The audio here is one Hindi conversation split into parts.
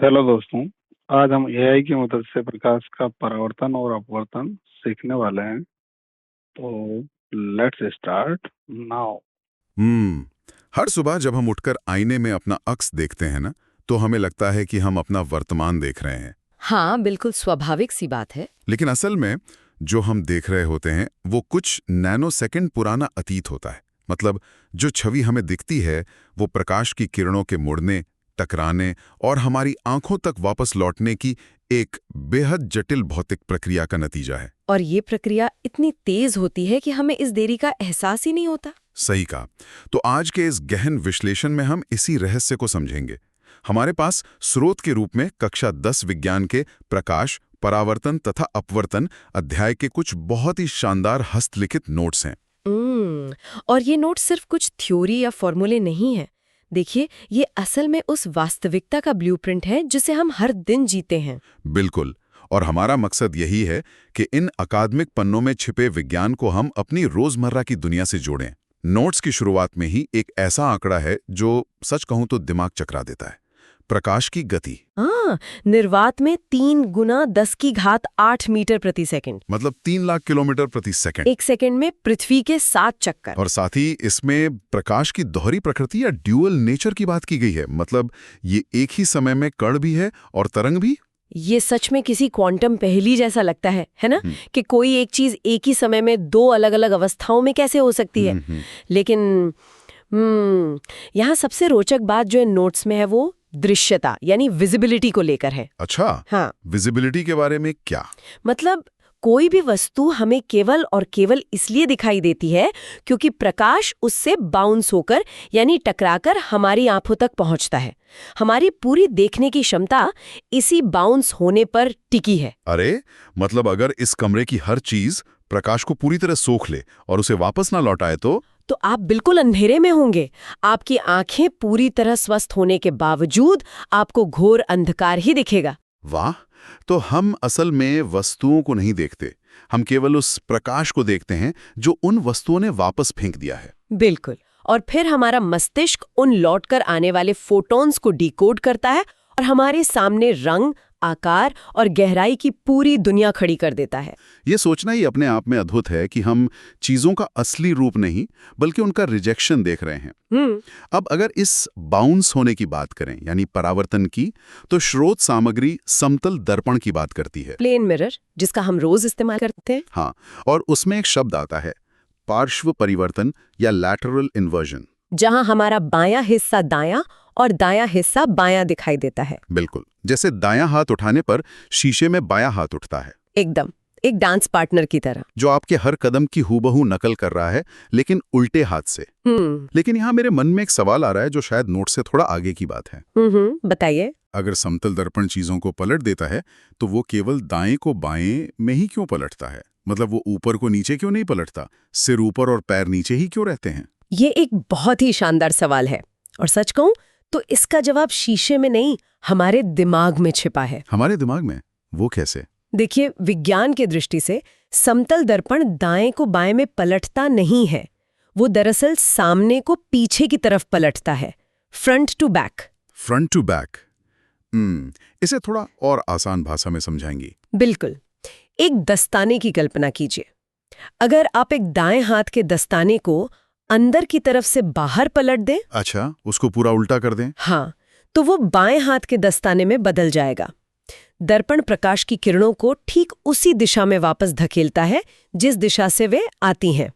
हेलो दोस्तों। आज हम एआई की मदद से प्रकाश का परावर्तन और अपवर्तन सीखने वाले हैं। तो लेट्स स्टार्ट नाउ। हम्म हर सुबह जब हम उठकर आईने में अपना अक्स देखते हैं ना, तो हमें लगता है कि हम अपना वर्तमान देख रहे हैं। हाँ, बिल्कुल स्वाभाविक सी बात है। लेकिन असल में जो हम देख रहे होते हैं वो कुछ नैनो सेकंड पुराना अतीत होता है। मतलब जो छवि हमें दिखती है वो प्रकाश की किरणों के मुड़ने, टकराने और हमारी आंखों तक वापस लौटने की एक बेहद जटिल भौतिक प्रक्रिया का नतीजा है। और ये प्रक्रिया इतनी तेज होती है कि हमें इस देरी का एहसास ही नहीं होता। सही कहा। तो आज के इस गहन विश्लेषण में हम इसी रहस्य को समझेंगे। हमारे पास स्रोत के रूप में कक्षा 10 विज्ञान के प्रकाश, परावर्तन तथा अपवर्तन अध्याय के कुछ बहुत ही शानदार हस्तलिखित नोट्स हैं। और ये नोट सिर्फ कुछ थ्योरी या फॉर्मूले नहीं है। देखिए, ये असल में उस वास्तविकता का ब्लूप्रिंट है जिसे हम हर दिन जीते हैं। बिल्कुल। और हमारा मकसद यही है कि इन अकादमिक पन्नों में छिपे विज्ञान को हम अपनी रोजमर्रा की दुनिया से जोड़ें। नोट्स की शुरुआत में ही एक ऐसा आंकड़ा है जो सच कहूं तो दिमाग चकरा देता है। प्रकाश की गति। हाँ, निर्वात में 3 गुना 10 की घात 8 मीटर प्रति सेकंड। मतलब 3 लाख किलोमीटर प्रति सेकंड। एक सेकंड में पृथ्वी के 7 चक्कर। और साथ ही इसमें प्रकाश की दोहरी प्रकृति या ड्यूअल नेचर की बात की गई है। मतलब ये एक ही समय में कण भी है और तरंग भी। ये सच में किसी क्वांटम पहेली जैसा लगता है ना? कि कोई एक चीज एक ही समय में दो अलग अलग अवस्थाओं में कैसे हो सकती है। लेकिन यहाँ सबसे रोचक बात जो इन नोट्स में है वो दृश्यता यानी विजिबिलिटी को लेकर है। अच्छा, हाँ, विजिबिलिटी के बारे में क्या? मतलब कोई भी वस्तु हमें केवल और केवल इसलिए दिखाई देती है क्योंकि प्रकाश उससे बाउंस होकर यानी टकराकर हमारी आंखों तक पहुंचता है। हमारी पूरी देखने की क्षमता इसी बाउंस होने पर टिकी है। अरे, मतलब अगर इस कमरे की हर चीज प्रकाश को पूरी तरह सोख ले और उसे वापस ना लौटाए तो आप बिल्कुल अंधेरे में होंगे। आपकी आंखें पूरी तरह स्वस्थ होने के बावजूद आपको घोर अंधकार ही दिखेगा। वाह! तो हम असल में वस्तुओं को नहीं देखते, हम केवल उस प्रकाश को देखते हैं जो उन वस्तुओं ने वापस फेंक दिया है। बिल्कुल। और फिर हमारा मस्तिष्क उन लौटकर आने वाले फोटॉन्स को डिकोड करता है और हमारे सामने रंग, आकार और गहराई की पूरी दुनिया खड़ी कर देता है। ये सोचना ही अपने आप में अद्भुत है कि हम चीजों का असली रूप नहीं बल्कि उनका रिजेक्शन देख रहे हैं। अब अगर इस बाउंस होने की बात करें यानी परावर्तन की, तो स्रोत सामग्री समतल दर्पण की बात करती है। प्लेन मिरर, जिसका हम रोज इस्तेमाल करते हैं। हाँ, और उसमें एक शब्द आता है पार्श्व परिवर्तन या लैटरल इन्वर्जन, जहां हमारा बायां हिस्सा दायां और दायां हिस्सा बायां दिखाई देता है। बिल्कुल जैसे दायां हाथ उठाने पर शीशे में बायां हाथ उठता है। एकदम, एक डांस पार्टनर की तरह जो आपके हर कदम की हूबहू नकल कर रहा है, लेकिन उल्टे हाथ से। लेकिन यहाँ मेरे मन में एक सवाल आ रहा है जो शायद नोट से थोड़ा आगे की बात है। बताइए। अगर समतल दर्पण चीजों को पलट देता है तो वो केवल दाएं को बाएं में ही क्यों पलटता है? मतलब वो ऊपर को नीचे क्यों नहीं पलटता? सिर ऊपर और पैर नीचे ही क्यों रहते हैं? ये एक बहुत ही शानदार सवाल है और सच कहूं तो इसका जवाब शीशे में नहीं, हमारे दिमाग में छिपा है। हमारे दिमाग में? वो कैसे? देखिए, विज्ञान के दृष्टि से समतल दर्पण दाएं को बाएं में पलटता नहीं है। वो दरअसल सामने को पीछे की तरफ पलटता है, front to back. Front to back. इसे थोड़ा और आसान भाषा में समझाएंगी? बिल्कुल। एक दस्ताने की कल्पना कीजिए। अगर आप एक दाएं हाथ के दस्ताने को अंदर की तरफ से बाहर पलट दें। अच्छा, उसको पूरा उल्टा कर दें? हाँ, तो वो बाएं हाथ के दस्ताने में बदल जाएगा। दर्पण प्रकाश की किरणों को ठीक उसी दिशा में वापस धकेलता है जिस दिशा से वे आती हैं।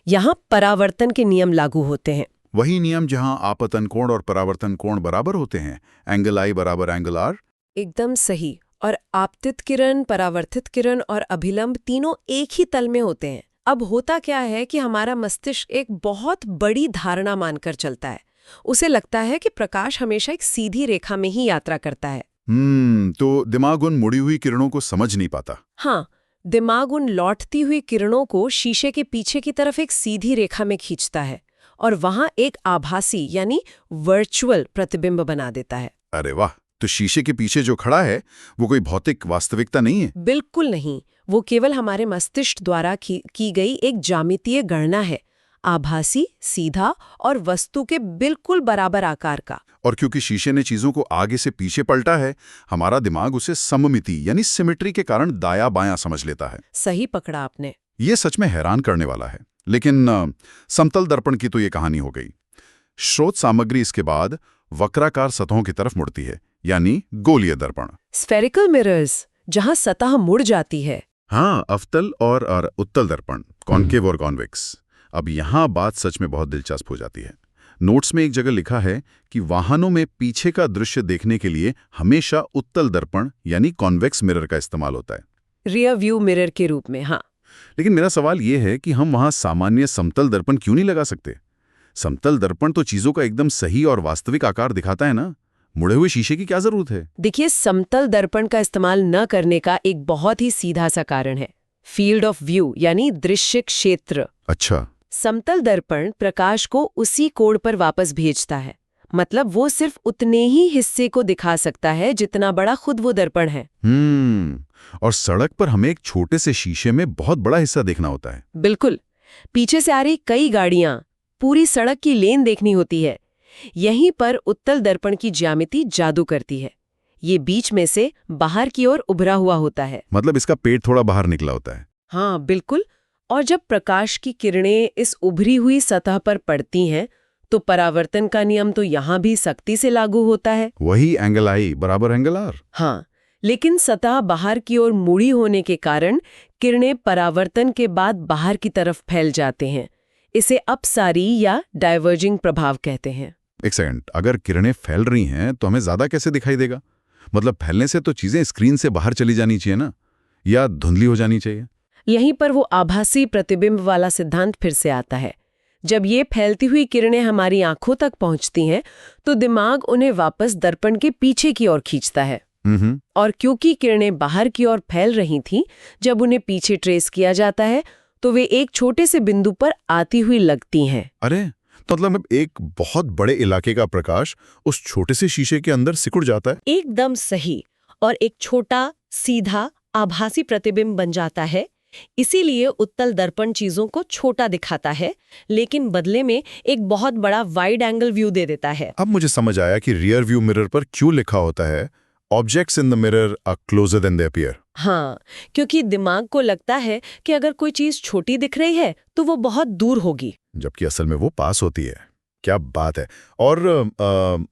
यहाँ परावर्तन के नियम लागू होते हैं। वही नियम जहाँ आपतन कोण और परावर्तन कोण बराबर होते हैं, एंगल आई बराबर एंगल आर। एकदम सही। और आपतित किरण, परावर्तित किरण और अभिलंब तीनों एक ही तल में होते हैं। अब होता क्या है कि हमारा मस्तिष्क एक बहुत बड़ी धारणा मानकर चलता है। उसे लगता है कि प्रकाश हमेशा एक सीधी रेखा में ही यात्रा करता है। तो दिमाग उन मुड़ी हुई किरणों को समझ नहीं पाता। हाँ, दिमाग उन लौटती हुई किरणों को शीशे के पीछे की तरफ एक सीधी रेखा में खींचता है और वहां एक आभासी यानी वर्चुअल प्रतिबिंब बना देता है। अरे वाह! तो शीशे के पीछे जो खड़ा है वो कोई भौतिक वास्तविकता नहीं है? बिल्कुल नहीं। वो केवल हमारे मस्तिष्क द्वारा की गई एक ज्यामितीय गणना है। आभासी, सीधा और वस्तु के बिल्कुल बराबर आकार का। और क्योंकि शीशे ने चीजों को आगे से पीछे पलटा है, हमारा दिमाग उसे सममिति यानी सिमेट्री के कारण दायां बायां समझ लेता है। सही पकड़ा आपने। ये सच में हैरान करने वाला है। लेकिन समतल दर्पण की तो ये कहानी हो गई। स्रोत सामग्री इसके बाद वक्राकार सतहों की तरफ मुड़ती है, यानी गोलीय दर्पण। स्फेरिकल मिरर्स, जहां सतह मुड़ जाती है। हाँ, अवतल और उत्तल दर्पण, कॉन्केव और कॉन्वेक्स। अब यहाँ बात सच में बहुत दिलचस्प हो जाती है। नोट्स में एक जगह लिखा है कि वाहनों में पीछे का दृश्य देखने के लिए हमेशा उत्तल दर्पण यानी कॉन्वेक्स मिरर का इस्तेमाल होता है, रियर व्यू मिरर के रूप में। हाँ, लेकिन मेरा सवाल ये है कि हम वहाँ सामान्य समतल दर्पण क्यों नहीं लगा सकते? समतल दर्पण तो चीजों का एकदम सही और वास्तविक आकार दिखाता है ना। मुड़े हुए शीशे की क्या जरूरत है? देखिए, समतल दर्पण का इस्तेमाल न करने का एक बहुत ही सीधा सा कारण है, फील्ड ऑफ व्यू यानी दृश्य क्षेत्र। अच्छा। समतल दर्पण प्रकाश को उसी कोण पर वापस भेजता है, मतलब वो सिर्फ उतने ही हिस्से को दिखा सकता है जितना बड़ा खुद वो दर्पण है। और सड़क पर हमें एक छोटे से शीशे में बहुत बड़ा हिस्सा देखना होता है। बिल्कुल, पीछे से आ रही कई गाड़ियां, पूरी सड़क की लेन देखनी होती है। यहीं पर उत्तल दर्पण की ज्यामिति जादू करती है। ये बीच में से बाहर की ओर उभरा हुआ होता है, मतलब इसका पेट थोड़ा बाहर निकला होता है। हाँ बिल्कुल। और जब प्रकाश की किरणें इस उभरी हुई सतह पर पड़ती हैं, तो परावर्तन का नियम तो यहाँ भी सख्ती से लागू होता है। वही एंगल आई बराबर एंगल आर। हाँ, लेकिन सतह बाहर की ओर मुड़ी होने के कारण किरणें परावर्तन के बाद बाहर की तरफ फैल जाते हैं। इसे अपसारी या डाइवर्जिंग प्रभाव कहते हैं। एक सेकंड, अगर किरणें फैल रही हैं तो हमें ज्यादा कैसे दिखाई देगा? मतलब फैलने से तो चीजें स्क्रीन से बाहर चली जानी चाहिए ना, या धुंधली हो जानी चाहिए? यहीं पर वो आभासी प्रतिबिंब वाला सिद्धांत फिर से आता है। जब ये फैलती हुई किरणें हमारी आंखों तक पहुंचती हैं, तो दिमाग उन्हें वापस दर्पण के पीछे की ओर खींचता है। और क्योंकि किरणें बाहर की ओर फैल रही थीं, जब उन्हें पीछे ट्रेस किया जाता है तो वे एक छोटे से बिंदु पर आती हुई लगती हैं। अरे, तो मतलब एक बहुत बड़े इलाके का प्रकाश उस छोटे से शीशे के अंदर सिकुड़ जाता है। एकदम सही, और एक छोटा सीधा आभासी प्रतिबिंब बन जाता है। इसीलिए उत्तल दर्पण चीजों को छोटा दिखाता है, लेकिन बदले में एक बहुत बड़ा वाइड एंगल व्यू दे देता है। अब मुझे समझ आया कि रियर व्यू मिरर पर क्यों लिखा होता है objects in the mirror are closer than they appear. हाँ, क्योंकि दिमाग को लगता है कि अगर कोई चीज छोटी दिख रही है तो वो बहुत दूर होगी, जबकि असल में वो पास होती है। क्या बात है। और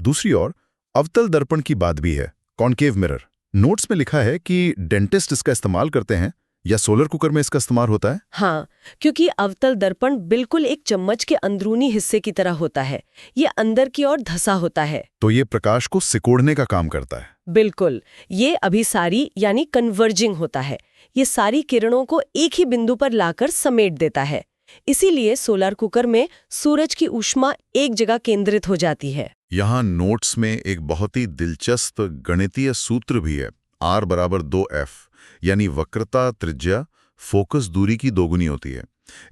दूसरी ओर अवतल दर्पण की बात भी है, कॉन्केव मिरर। नोट्स में लिखा है कि डेंटिस्ट इसका इस्तेमाल करते हैं, या सोलर कुकर में इसका इस्तेमाल होता है। हाँ, क्योंकि अवतल दर्पण बिल्कुल एक चम्मच के अंदरूनी हिस्से की तरह होता है। ये अंदर की ओर धंसा होता है, तो ये प्रकाश को सिकोड़ने का काम करता है। बिल्कुल। ये अभिसारी यानी कन्वर्जिंग होता है। ये सारी किरणों को एक ही बिंदु पर लाकर समेट देता है। इसीलिए सोलर कुकर में सूरज की ऊष्मा एक जगह केंद्रित हो जाती है। यहाँ नोट्स में एक बहुत ही दिलचस्प गणितीय सूत्र भी है, R बराबर 2F, यानी वक्रता त्रिज्या फोकस दूरी की दोगुनी होती है।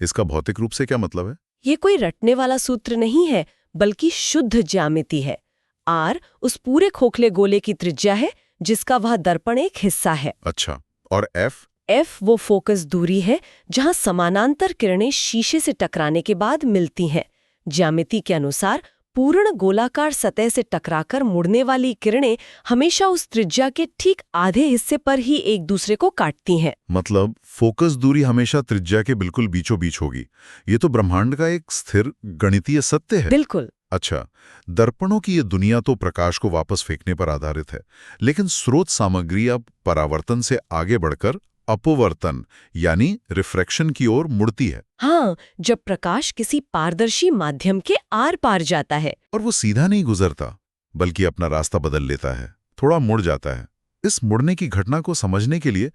इसका भौतिक रूप से क्या मतलब है? ये कोई रटने वाला सूत्र नहीं है, बल्कि शुद्ध ज्यामिति है। R उस पूरे खोखले गोले की त्रिज्या है जिसका वह दर्पण एक हिस्सा है। अच्छा, और F? F वो फोकस दूरी है जहां समानांतर किरणें शीशे से टकराने के बाद मिलती हैं। ज्यामिति के अनुसार पूर्ण गोलाकार सतह से टकराकर मुड़ने वाली किरणें हमेशा उस त्रिज्या के ठीक आधे हिस्से पर ही एक दूसरे को काटती हैं। मतलब फोकस दूरी हमेशा त्रिज्या के बिल्कुल बीचों बीच होगी। ये तो ब्रह्मांड का एक स्थिर गणितीय सत्य है। बिल्कुल। अच्छा, दर्पणों की ये दुनिया तो प्रकाश को वापस फेंकने पर आधारित है, लेकिन स्रोत सामग्री अब परावर्तन से आगे बढ़कर अपवर्तन यानी रिफ्रैक्शन की ओर मुड़ती है। हाँ, जब प्रकाश किसी पारदर्शी माध्यम के आर पार जाता है और वो सीधा नहीं गुजरता, बल्कि अपना रास्ता बदल लेता है, थोड़ा मुड़ जाता है। इस मुड़ने की घटना को समझने के लिए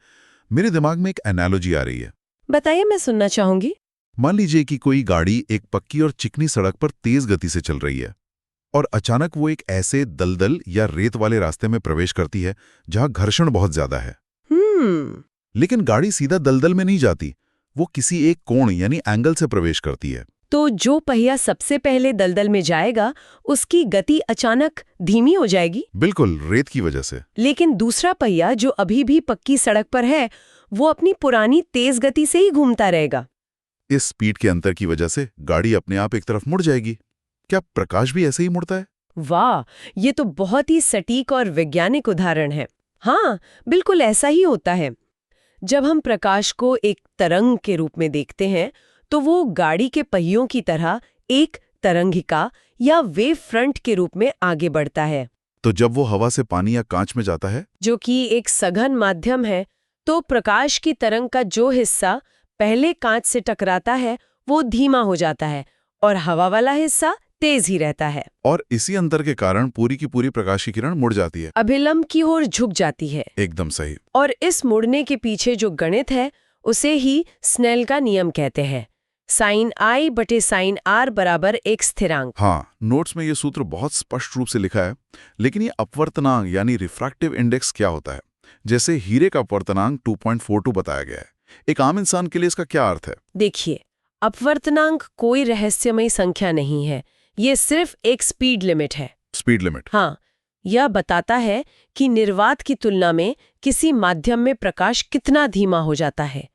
मेरे दिमाग में एक एनालॉजी आ रही है। बताइए, मैं सुनना चाहूंगी। मान लीजिए कि कोई गाड़ी एक पक्की और चिकनी सड़क पर तेज गति से चल रही है और अचानक वो एक ऐसे दलदल या रेत वाले रास्ते में प्रवेश करती है जहां घर्षण बहुत ज्यादा है। लेकिन गाड़ी सीधा दलदल में नहीं जाती, वो किसी एक कोण यानी एंगल से प्रवेश करती है। तो जो पहिया सबसे पहले दलदल में जाएगा उसकी गति अचानक धीमी हो जाएगी। बिल्कुल, रेत की वजह से। लेकिन दूसरा पहिया जो अभी भी पक्की सड़क पर है वो अपनी पुरानी तेज गति से ही घूमता रहेगा। इस स्पीड के अंतर की वजह से गाड़ी अपने आप एक तरफ मुड़ जाएगी। क्या प्रकाश भी ऐसे ही मुड़ता है? वाह, ये तो बहुत ही सटीक और वैज्ञानिक उदाहरण है। हाँ, बिल्कुल ऐसा ही होता है। जब हम प्रकाश को एक तरंग के रूप में देखते हैं, तो वो गाड़ी के पहियों की तरह एक तरंगिका या वेव फ्रंट के रूप में आगे बढ़ता है। तो जब वो हवा से पानी या कांच में जाता है, जो कि एक सघन माध्यम है, तो प्रकाश की तरंग का जो हिस्सा पहले कांच से टकराता है वो धीमा हो जाता है और हवा वाला हिस्सा तेज ही रहता है। और इसी अंतर के कारण पूरी की पूरी प्रकाश की किरण मुड़ जाती है, अभिलंब की ओर झुक जाती है। एकदम सही। और इस मुड़ने के पीछे जो गणित है उसे ही स्नेल का नियम कहते हैं। साइन I बटे साइन R बराबर एक स्थिरांक। हाँ, नोट्स में ये सूत्र बहुत स्पष्ट रूप से लिखा है, लेकिन ये अपवर्तनांक यानी रिफ्रैक्टिव इंडेक्स क्या होता है? जैसे हीरे का अपवर्तनांक 2.42 बताया गया है, एक आम इंसान के लिए इसका क्या अर्थ है? देखिए, अपवर्तनांक कोई रहस्यमय संख्या नहीं है, ये सिर्फ एक स्पीड लिमिट है। Speed limit? हाँ, यह बताता है कि निर्वात की तुलना में किसी माध्यम में प्रकाश कितना धीमा हो जाता है।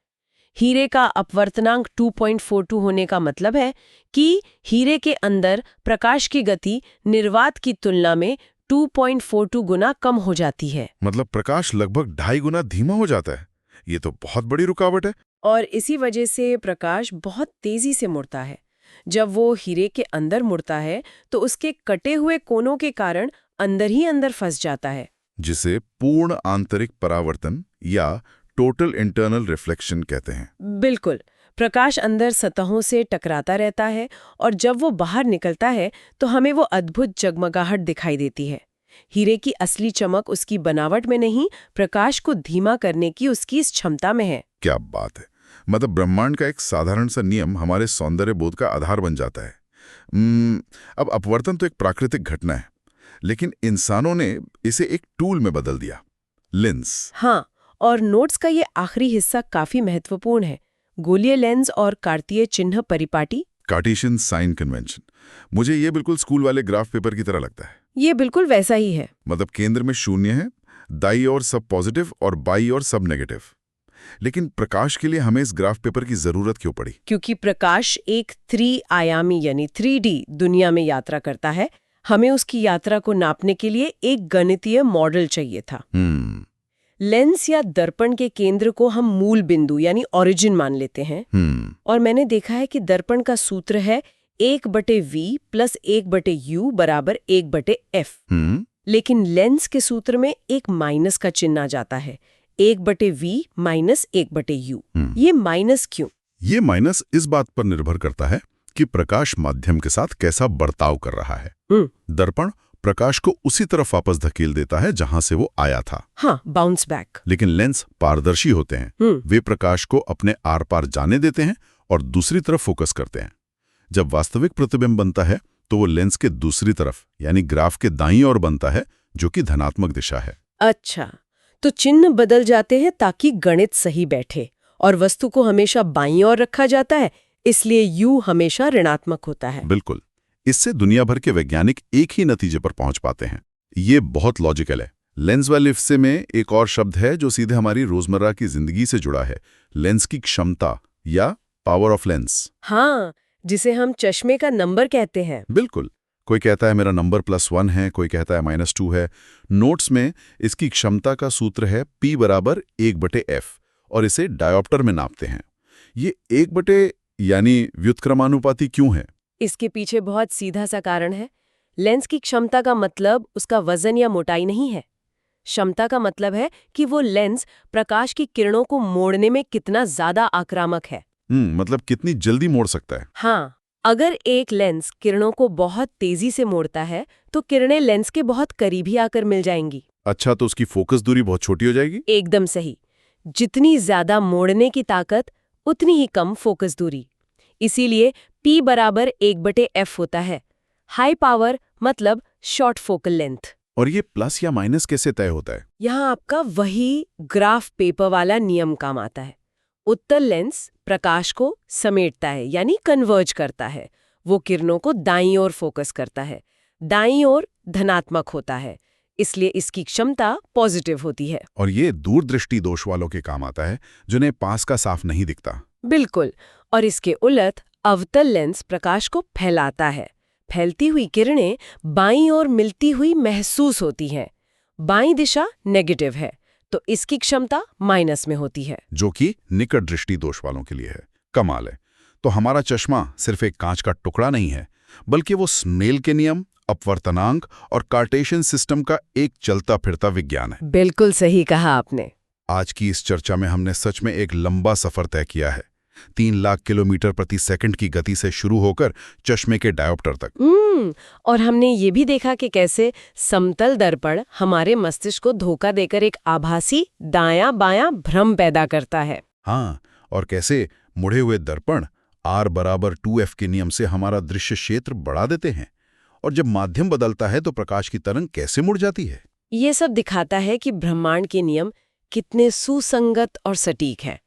हीरे का अपवर्तनांक 2.42 होने का मतलब है कि हीरे के अंदर प्रकाश की गति निर्वात की तुलना में 2.42 गुना कम हो जाती है। मतलब प्रकाश लगभग 2.5 गुना धीमा हो जाता है। ये तो बहुत बड़ी रुकावट है। और इसी वजह से प्रकाश बहुत तेजी से मुड़ता है। जब वो हीरे के अंदर मुड़ता है तो उसके कटे हुए कोनों के कारण अंदर ही अंदर फंस जाता है, जिसे पूर्ण आंतरिक परावर्तन या टोटल इंटरनल रिफ्लेक्शन कहते हैं। बिल्कुल, प्रकाश अंदर सतहों से टकराता रहता है और जब वो बाहर निकलता है तो हमें वो अद्भुत जगमगाहट दिखाई देती है। हीरे की असली चमक उसकी बनावट में नहीं, प्रकाश को धीमा करने की उसकी इस क्षमता में है। क्या बात है! मतलब ब्रह्मांड का एक साधारण सा नियम हमारे सौंदर्य बोध का आधार बन जाता है। अब अपवर्तन तो एक प्राकृतिक घटना है, लेकिन इंसानों ने इसे एक टूल में बदल दिया, लेंस। हाँ, और नोट्स का ये आखिरी हिस्सा काफी महत्वपूर्ण है। गोलीय लेंस और कार्तीय चिन्ह परिपाटी, कार्टेशियन साइन कन्वेंशन। मुझे ये बिल्कुल स्कूल वाले ग्राफ पेपर की तरह लगता है। ये बिल्कुल वैसा ही है। मतलब केंद्र में 0 है, दाईं ओर सब पॉजिटिव और बाईं ओर सब नेगेटिव। लेकिन प्रकाश के लिए हमें इस ग्राफ पेपर की जरूरत क्यों पड़ी? क्योंकि प्रकाश एक 3 आयामी यानी 3D दुनिया में यात्रा करता है। हमें उसकी यात्रा को नापने के लिए एक गणितीय मॉडल चाहिए था। लेंस या दर्पण के केंद्र को हम मूल बिंदु यानी ओरिजिन मान लेते हैं। और मैंने देखा है कि दर्पण का सूत्र है 1/v + 1/u बराबर 1/f। लेकिन लेंस के सूत्र में एक माइनस का चिन्ह आ जाता है, 1/v - 1/u। ये माइनस क्यों? ये माइनस इस बात पर निर्भर करता है कि प्रकाश माध्यम के साथ कैसा बर्ताव कर रहा है। दर्पण प्रकाश को उसी तरफ वापस धकेल देता है जहां से वो आया था। हाँ, बाउंस बैक। लेकिन लेंस पारदर्शी होते हैं। वे प्रकाश को अपने आर पार जाने देते हैं और दूसरी तरफ फोकस करते हैं। जब वास्तविक प्रतिबिंब बनता है तो वो लेंस के दूसरी तरफ यानी ग्राफ के दाईं ओर बनता है, जो कि धनात्मक दिशा है। अच्छा, तो चिन्ह बदल जाते हैं ताकि गणित सही बैठे, और वस्तु को हमेशा बाईं ओर रखा जाता है, इसलिए u हमेशा ऋणात्मक होता है। बिल्कुल। इससे दुनिया भर के वैज्ञानिक एक ही नतीजे पर पहुंच पाते हैं। ये बहुत लॉजिकल है। लेंस वाले हिस्से में एक और शब्द है जो सीधे हमारी रोजमर्रा की जिंदगी से जुड़ा है, लेंस की क्षमता या पावर ऑफ लेंस। हाँ, जिसे हम चश्मे का नंबर कहते हैं। बिल्कुल। कोई कहता है मेरा नंबर +1 है, कोई कहता है -2 है। नोट्स में इसकी क्षमता का सूत्र है P = 1/f और इसे डायोप्टर में नापते हैं। ये 1/, यानी व्युत्क्रमानुपाती क्यों है? इसके पीछे बहुत सीधा सा कारण है। लेंस की क्षमता का मतलब उसका वजन या मोटाई नहीं है। क्षमता का मतलब है कि वो लेंस प्रकाश की किरणों को मोड़ने में कितना ज्यादा आक्रामक है। मतलब कितनी जल्दी मोड़ सकता है। हाँ, अगर एक लेंस किरणों को बहुत तेजी से मोड़ता है तो किरणें लेंस के बहुत करीब ही आकर मिल जाएंगी। अच्छा, तो उसकी फोकस दूरी बहुत छोटी हो जाएगी? एकदम सही। जितनी ज्यादा मोड़ने की ताकत उतनी ही कम फोकस दूरी। इसीलिए P = 1/f होता है। हाई पावर मतलब शॉर्ट फोकल लेंथ। और ये प्लस या माइनस कैसे तय होता है? यहाँ आपका वही ग्राफ पेपर वाला नियम काम आता है। उत्तल लेंस प्रकाश को समेटता है यानी कन्वर्ज करता है। वो किरणों को दाईं ओर फोकस करता है। दाईं ओर धनात्मक होता है, इसलिए इसकी क्षमता पॉजिटिव होती है। और ये दूरदृष्टि दोष वालों के काम आता है, जिन्हें पास का साफ नहीं दिखता। बिल्कुल। और इसके उलट अवतल लेंस प्रकाश को फैलाता है। फैलती हुई किरणें बाईं ओर मिलती हुई महसूस होती हैं। बाईं दिशा नेगेटिव है, तो इसकी क्षमता माइनस में होती है। जो कि निकट दृष्टि दोष वालों के लिए है। कमाल है। तो हमारा चश्मा सिर्फ एक कांच का टुकड़ा नहीं है, बल्कि वो स्नेल के नियम, अपवर्तनांक और कार्टेशियन सिस्टम का एक चलता फिरता विज्ञान है। बिल्कुल सही कहा आपने। आज की इस चर्चा में हमने सच में एक लंबा सफर तय किया है। 3 लाख किलोमीटर प्रति सेकंड की गति से शुरू होकर चश्मे के डायोप्टर तक। और हमने ये भी देखा कि कैसे समतल दर्पण हमारे मस्तिष्क को धोखा देकर एक आभासी दायां बायां भ्रम पैदा करता है। हाँ, और कैसे मुड़े हुए दर्पण R बराबर 2F के नियम से हमारा दृश्य क्षेत्र बढ़ा देते हैं, और जब माध्यम बदलता है तो प्रकाश की तरंग कैसे मुड़ जाती है। ये सब दिखाता है कि ब्रह्मांड के नियम कितने सुसंगत और सटीक हैं।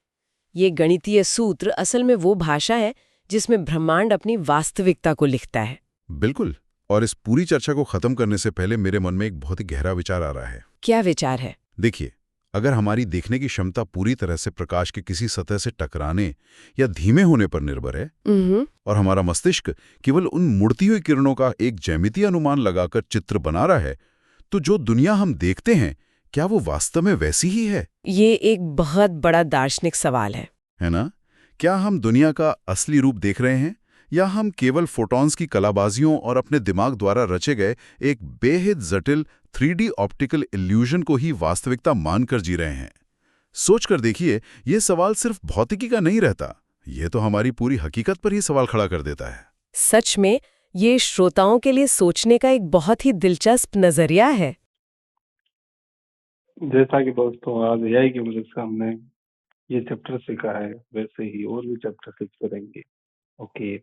ये गणितीय सूत्र असल में वो भाषा है जिसमें ब्रह्मांड अपनी वास्तविकता को लिखता है। बिल्कुल। और इस पूरी चर्चा को खत्म करने से पहले मेरे मन में एक बहुत ही गहरा विचार आ रहा है। क्या विचार है? देखिए, अगर हमारी देखने की क्षमता पूरी तरह से प्रकाश के किसी सतह से टकराने या धीमे होने पर निर्भर है, और हमारा मस्तिष्क केवल उन मुड़ती हुई किरणों का एक ज्यामितीय अनुमान लगाकर चित्र बना रहा है, तो जो दुनिया हम देखते हैं, क्या वो वास्तव में वैसी ही है? ये एक बहुत बड़ा दार्शनिक सवाल है ना? क्या हम दुनिया का असली रूप देख रहे हैं, या हम केवल फोटॉन्स की कलाबाजियों और अपने दिमाग द्वारा रचे गए एक बेहद जटिल 3D ऑप्टिकल इल्यूजन को ही वास्तविकता मानकर जी रहे हैं? सोचकर देखिए, ये सवाल सिर्फ भौतिकी का नहीं रहता, ये तो हमारी पूरी हकीकत पर ही सवाल खड़ा कर देता है। सच में ये श्रोताओं के लिए सोचने का एक बहुत ही दिलचस्प नजरिया है। जैसा कि दोस्तों आज एआई की मदद से हमने ये चैप्टर सीखा है, वैसे ही और भी चैप्टर सीखते रहेंगे। ओके।